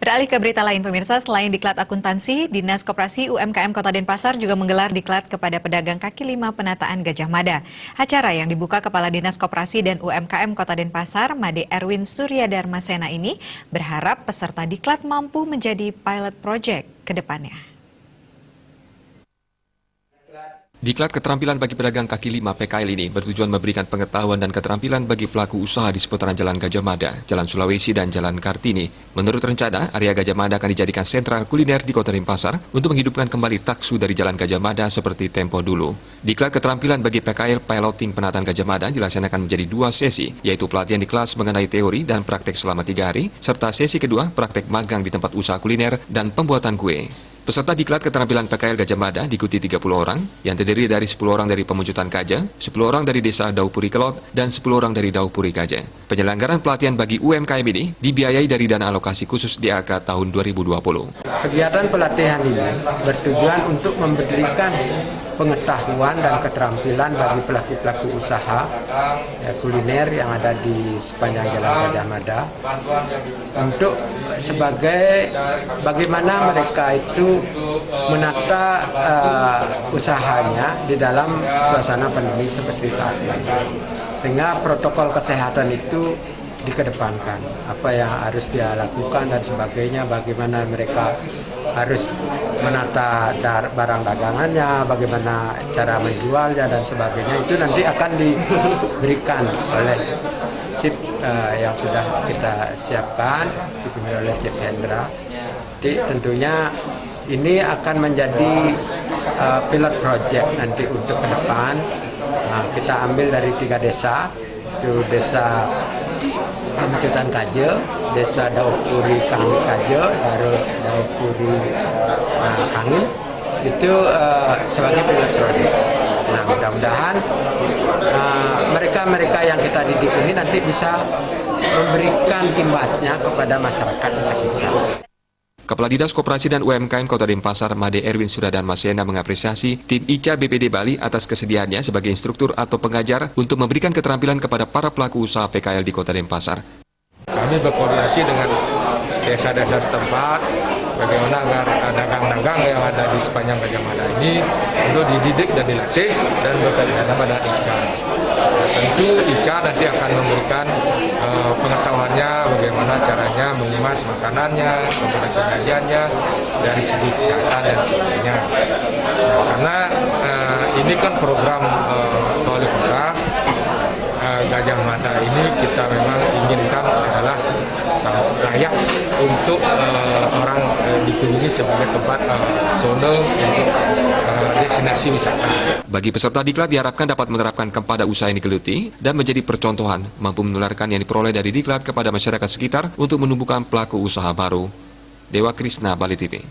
Beralih ke berita lain, pemirsa, selain diklat akuntansi, Dinas Koperasi UMKM Kota Denpasar juga menggelar diklat kepada pedagang kaki lima penataan Gajah Mada. Acara yang dibuka Kepala Dinas Koperasi dan UMKM Kota Denpasar, Made Erwin Suryadharmasena ini, berharap peserta diklat mampu menjadi pilot project ke depannya. Diklat keterampilan bagi pedagang kaki lima PKL ini bertujuan memberikan pengetahuan dan keterampilan bagi pelaku usaha di seputaran Jalan Gajah Mada, Jalan Sulawesi, dan Jalan Kartini. Menurut rencana, area Gajah Mada akan dijadikan sentral kuliner di Kota Denpasar untuk menghidupkan kembali taksu dari Jalan Gajah Mada seperti tempo dulu. Diklat keterampilan bagi PKL piloting penataan Gajah Mada dilaksanakan menjadi 2 sesi, yaitu pelatihan di kelas mengenai teori dan praktek selama 3 hari, serta sesi kedua praktek magang di tempat usaha kuliner dan pembuatan kue. Peserta diklat keterampilan PKL Gajah Mada diikuti 30 orang, yang terdiri dari 10 orang dari Pemuncutan Kaja, 10 orang dari Desa Daupuri Kelot, dan 10 orang dari Daupuri Kaja. Penyelenggaraan pelatihan bagi UMKM ini dibiayai dari dana alokasi khusus DAK tahun 2020. Kegiatan pelatihan ini bertujuan untuk memberikan pengetahuan dan keterampilan bagi pelaku-pelaku usaha kuliner yang ada di sepanjang Jalan Gajah Mada untuk sebagai bagaimana mereka itu menata usahanya di dalam suasana pandemi seperti saat ini, sehingga protokol kesehatan itu dikedepankan, apa yang harus dia lakukan dan sebagainya, bagaimana mereka harus menata barang dagangannya, bagaimana cara menjualnya dan sebagainya, itu nanti akan diberikan oleh Chief yang sudah kita siapkan, dipimpin oleh Chief Hendra. Jadi tentunya ini akan menjadi pilot project nanti untuk ke depan. Kita ambil dari 3 desa, itu Desa Pemuncutan Kaja, Desa Daupuri Kaja, Daupuri Kangin, itu sebagai pilot project. Nah, mudah-mudahan mereka yang kita didik ini nanti bisa memberikan imbasnya kepada masyarakat di sekitar. Kepala Dinas Koperasi dan UMKM Kota Denpasar, Made Erwin Suryadharmasena, mengapresiasi tim ICA BPD Bali atas kesediaannya sebagai instruktur atau pengajar untuk memberikan keterampilan kepada para pelaku usaha PKL di Kota Denpasar. Kami berkoordinasi dengan desa-desa setempat, bagaimana agar dagang-dagang yang ada di sepanjang Gajah Mada ini untuk dididik dan dilatih dan berkaitan pada ICA. Tentu ICA nanti akan memberikan pengetahuannya bagaimana caranya mengemas makanannya, kemudian pengajiannya dari segi kesehatan dan sebagainya. Karena ini kan program wali kota Gajah Mada ini kita memang inginkan adalah layak untuk orang dikunjungi sebagai tempat zona untuk destinasi wisata. Bagi peserta diklat diharapkan dapat menerapkan kepada usaha yang digeluti dan menjadi percontohan, mampu menularkan yang diperoleh dari diklat kepada masyarakat sekitar untuk menumbuhkan pelaku usaha baru. Dewa Krisna, Bali TV.